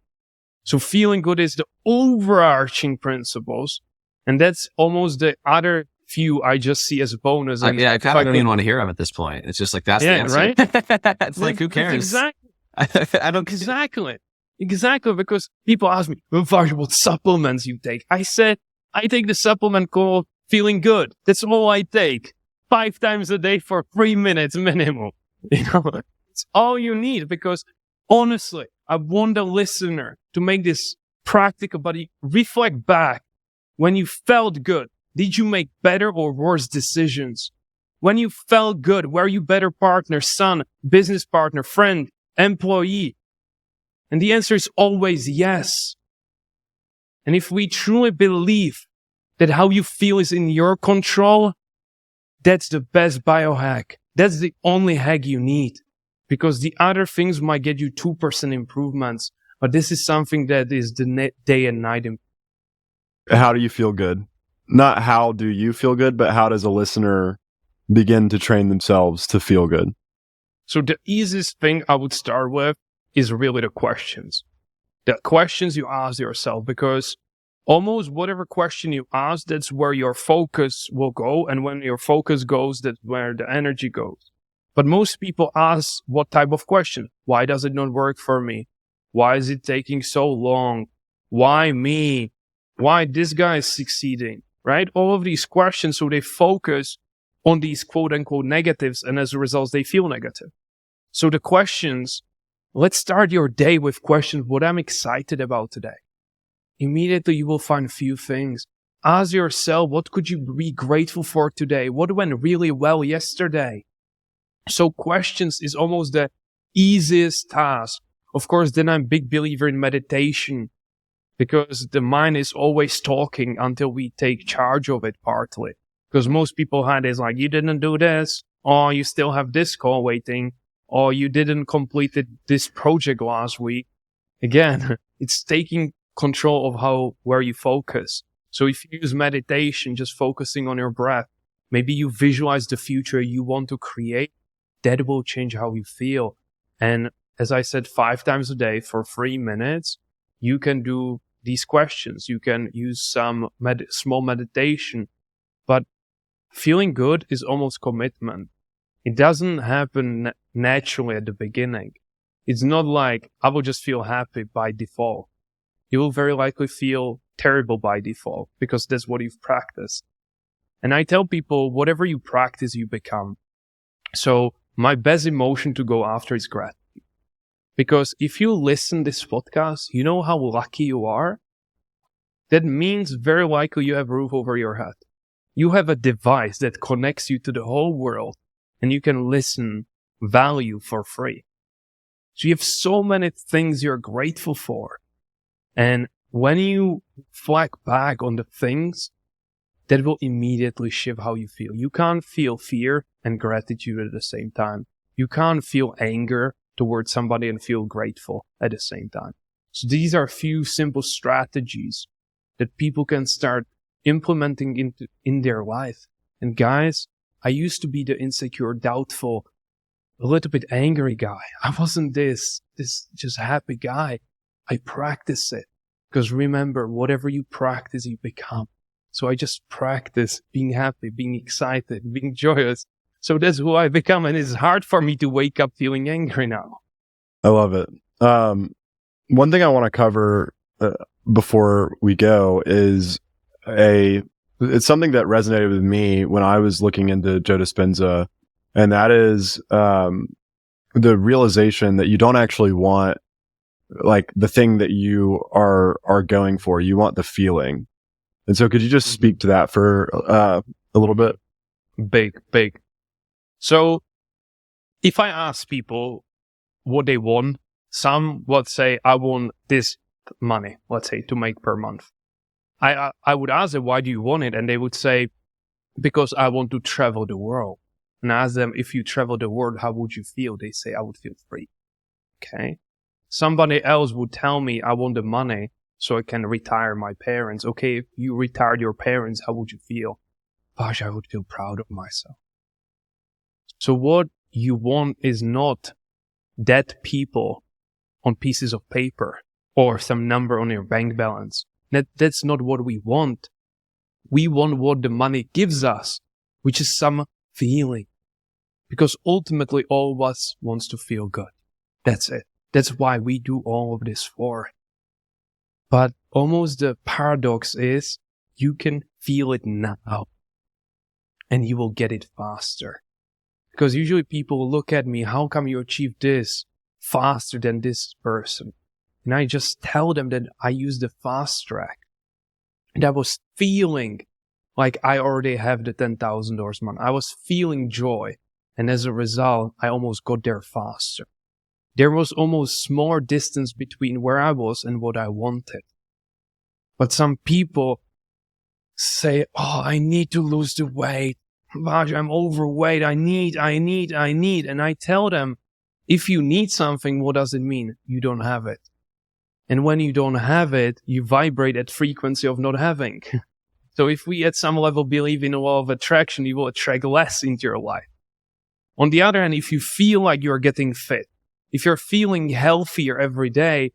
So feeling good is the overarching principles. And that's almost the other few I just see as a bonus. And I kind of don't even want to hear them at this point. It's just like, that's the answer. Right? It's like, who cares? Exactly. I don't. Exactly. Because people ask me, Vash, what supplements you take? I said, I take the supplement called feeling good. That's all I take. 5 times a day for 3 minutes minimum. It's all you need, because honestly, I want the listener to make this practical, but reflect back. When you felt good, did you make better or worse decisions? When you felt good, were you better partner, son, business partner, friend, employee? And the answer is always yes. And if we truly believe that how you feel is in your control, that's the best biohack. That's the only hack you need, because the other things might get you 2% improvements. But this is something that is the day and night. How do you feel good? Not how do you feel good, but how does a listener begin to train themselves to feel good? So the easiest thing I would start with is really the questions. The questions you ask yourself, because almost whatever question you ask, that's where your focus will go. And when your focus goes, that's where the energy goes. But most people ask what type of question? Why does it not work for me? Why is it taking so long? Why me? Why this guy is succeeding, right? All of these questions. So they focus on these quote unquote negatives. And as a result, they feel negative. So the questions, let's start your day with questions. What I'm excited about today. Immediately you will find a few things. Ask yourself, what could you be grateful for today? What went really well yesterday? So questions is almost the easiest task. Of course, then I'm a big believer in meditation, because the mind is always talking until we take charge of it partly. Because most people had is like, you didn't do this, or you still have this call waiting, or you didn't complete this project last week. Again, it's taking control of where you focus. So if you use meditation, just focusing on your breath, maybe you visualize the future you want to create, that will change how you feel. And as I said, 5 times a day for 3 minutes, you can do these questions. You can use some small meditation, but feeling good is almost commitment. It doesn't happen naturally at the beginning. It's not like I will just feel happy by default. You will very likely feel terrible by default, because that's what you've practiced. And I tell people, whatever you practice, you become. So my best emotion to go after is gratitude. Because if you listen to this podcast, you know how lucky you are. That means very likely you have a roof over your head. You have a device that connects you to the whole world, and you can listen, value for free. So you have so many things you're grateful for. And when you reflect back on the things, that will immediately shift how you feel. You can't feel fear and gratitude at the same time. You can't feel anger towards somebody and feel grateful at the same time. So these are a few simple strategies that people can start implementing in their life. And guys, I used to be the insecure, doubtful, a little bit angry guy. I wasn't this just happy guy. I practice it. Because remember, whatever you practice, you become. So I just practice being happy, being excited, being joyous. So that's who I become. And it's hard for me to wake up feeling angry now. I love it. One thing I want to cover before we go is it's something that resonated with me when I was looking into Joe Dispenza, and that is the realization that you don't actually want like the thing that you are going for. You want the feeling. And so could you just speak to that for a little bit? Big. So if I ask people what they want, some would say, I want this money, let's say, to make per month. I would ask them, why do you want it? And they would say, because I want to travel the world. And I ask them, if you travel the world, how would you feel? They say, I would feel free. Okay. Somebody else would tell me, I want the money so I can retire my parents. Okay, if you retired your parents, how would you feel? Gosh, I would feel proud of myself. So what you want is not dead people on pieces of paper or some number on your bank balance. That's not what we want. We want what the money gives us, which is some feeling. Because ultimately all of us wants to feel good. That's it. That's why we do all of this for. But almost the paradox is you can feel it now and you will get it faster. Because usually people look at me, how come you achieve this faster than this person? And I just tell them that I use the fast track. And I was feeling like I already have the $10,000 month. I was feeling joy. And as a result, I almost got there faster. There was almost more distance between where I was and what I wanted. But some people say, oh, I need to lose the weight. Vash, I'm overweight. I need. And I tell them, if you need something, what does it mean? You don't have it. And when you don't have it, you vibrate at frequency of not having. So if we at some level believe in the law of attraction, you will attract less into your life. On the other hand, if you feel like you're getting fit, if you're feeling healthier every day,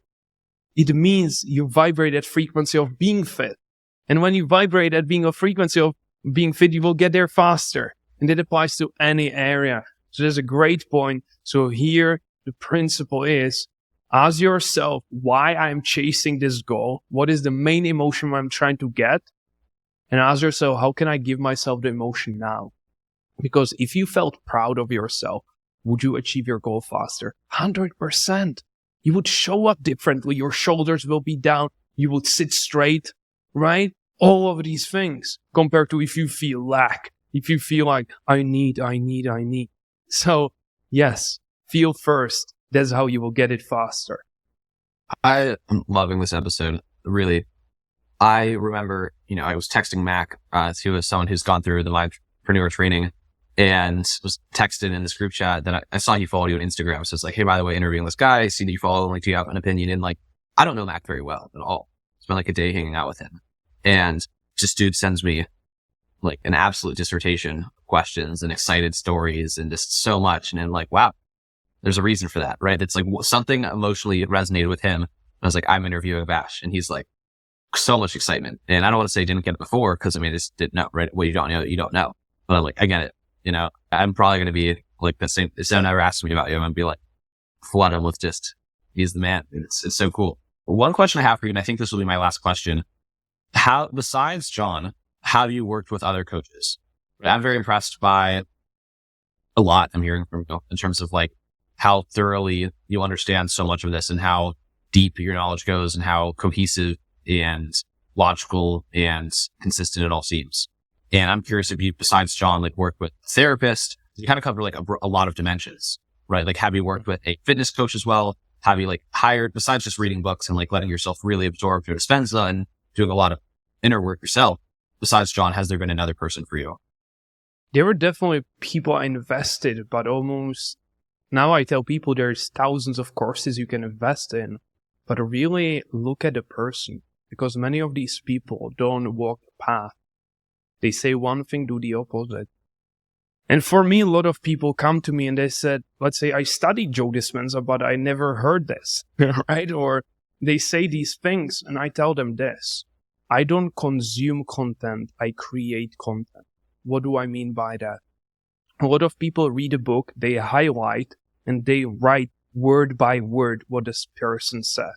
it means you vibrate at frequency of being fit. And when you vibrate at being a frequency of being fit, you will get there faster. And that applies to any area. So there's a great point. So here, the principle is, ask yourself why I'm chasing this goal. What is the main emotion I'm trying to get? And ask yourself, how can I give myself the emotion now? Because if you felt proud of yourself, would you achieve your goal faster? 100%. You would show up differently. Your shoulders will be down. You would sit straight, right? All of these things compared to if you feel lack, if you feel like I need. So yes, feel first. That's how you will get it faster. I am loving this episode. Really. I remember, I was texting Mac, who is someone who's gone through the Mindtrepreneur training, and was texted in this group chat that I saw he followed you on Instagram. So it's like, hey, by the way, interviewing this guy, I see that you follow him. Like, do you have an opinion? And I don't know Mac very well at all. Spent a day hanging out with him. And just dude sends me an absolute dissertation of questions and excited stories and just so much. And then wow, there's a reason for that, right? It's something emotionally resonated with him. I was like, I'm interviewing Vash, and he's so much excitement. And I don't want to say I didn't get it before, because I just didn't know, right? What you don't know, you don't know. But I'm I get it. I'm probably going to be the same. If someone ever asks me about you, I'm going to be flood him with just, he's the man. It's so cool. One question I have for you, and I think this will be my last question. How, besides John, how have you worked with other coaches? I'm very impressed by a lot I'm hearing from you in terms of how thoroughly you understand so much of this and how deep your knowledge goes and how cohesive and logical and consistent it all seems. And I'm curious if you, besides John, work with therapists. You kind of cover a lot of dimensions, right? Have you worked with a fitness coach as well? Have you hired, besides just reading books and letting yourself really absorb your Dispenza and doing a lot of inner work yourself? Besides John, has there been another person for you? There were definitely people I invested, but almost now I tell people there's thousands of courses you can invest in, but really look at the person, because many of these people don't walk the path. They say one thing, do the opposite. And for me, a lot of people come to me and they said, let's say I studied Joe Dispenza, but I never heard this, right? Or they say these things and I tell them this: I don't consume content, I create content. What do I mean by that? A lot of people read a book, they highlight and they write word by word what this person said.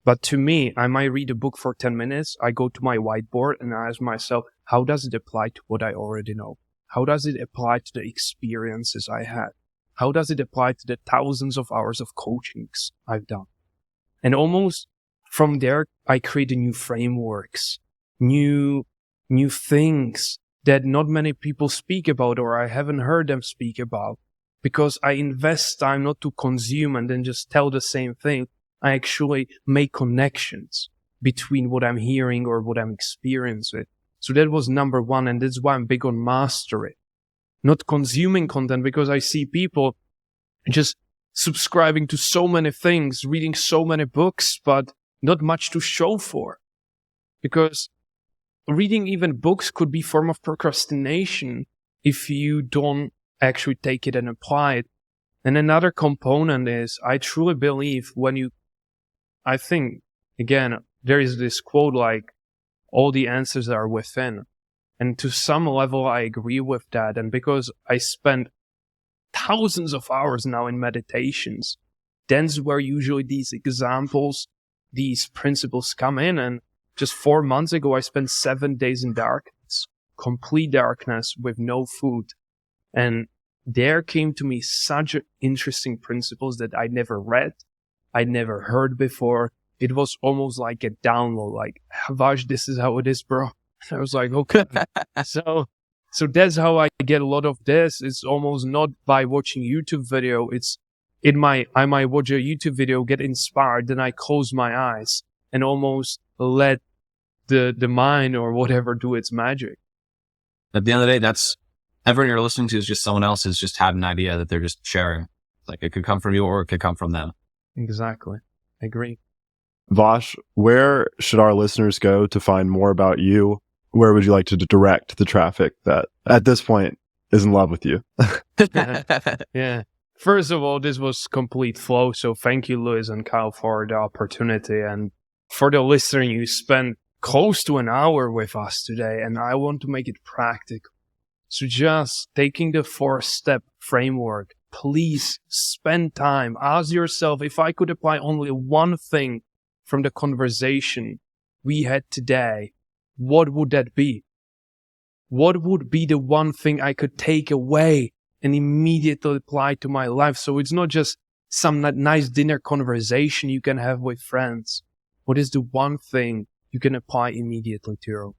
But to me, I might read a book for 10 minutes. I go to my whiteboard and I ask myself, how does it apply to what I already know? How does it apply to the experiences I had? How does it apply to the thousands of hours of coachings I've done? And almost from there, I create new frameworks, new things that not many people speak about, or I haven't heard them speak about, because I invest time not to consume and then just tell the same thing. I actually make connections between what I'm hearing or what I'm experiencing. So that was number one, and that's why I'm big on mastery, not consuming content, because I see people just subscribing to so many things, reading so many books, but not much to show for. Because reading even books could be a form of procrastination if you don't actually take it and apply it. And another component is, I truly believe I think, again, there is this quote like, all the answers are within. And to some level, I agree with that. And because I spent thousands of hours now in meditations, that's where usually these examples, these principles come in. And just 4 months ago, I spent 7 days in darkness, complete darkness with no food. And there came to me such interesting principles that I never read, I never heard before. It was almost like a download, like, Vash, this is how it is, bro. I was like, okay. So that's how I get a lot of this. It's almost not by watching YouTube video. I might watch a YouTube video, get inspired, then I close my eyes and almost let the mind or whatever do its magic. At the end of the day, that's everyone you're listening to is just someone else who's just had an idea that they're just sharing. Like, it could come from you or it could come from them. Exactly. I agree. Vash, where should our listeners go to find more about you? Where would you like to direct the traffic that at this point is in love with you? Yeah. First of all, this was complete flow. So thank you, Luis and Kyle, for the opportunity. And for the listener, you spent close to an hour with us today, and I want to make it practical. So just taking the 4-step framework, please spend time. Ask yourself, if I could apply only one thing from the conversation we had today, what would that be? What would be the one thing I could take away and immediately apply to my life? So it's not just some nice dinner conversation you can have with friends. What is the one thing you can apply immediately to your life?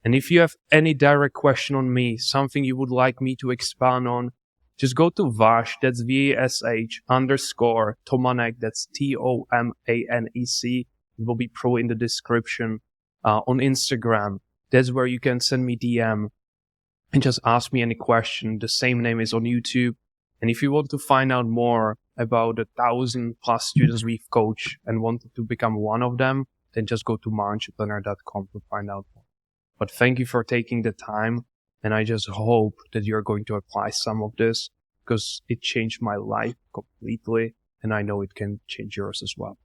And if you have any direct question on me, something you would like me to expand on, just go to Vash, that's VASH _Tomanec, that's TOMANEC. It will be pro in the description. On Instagram, that's where you can send me DM and just ask me any question. The same name is on YouTube. And if you want to find out more about the 1,000+ students we've coached and wanted to become one of them, then just go to mindtrepreneur.com to find out more. But thank you for taking the time. And I just hope that you're going to apply some of this, because it changed my life completely. And I know it can change yours as well.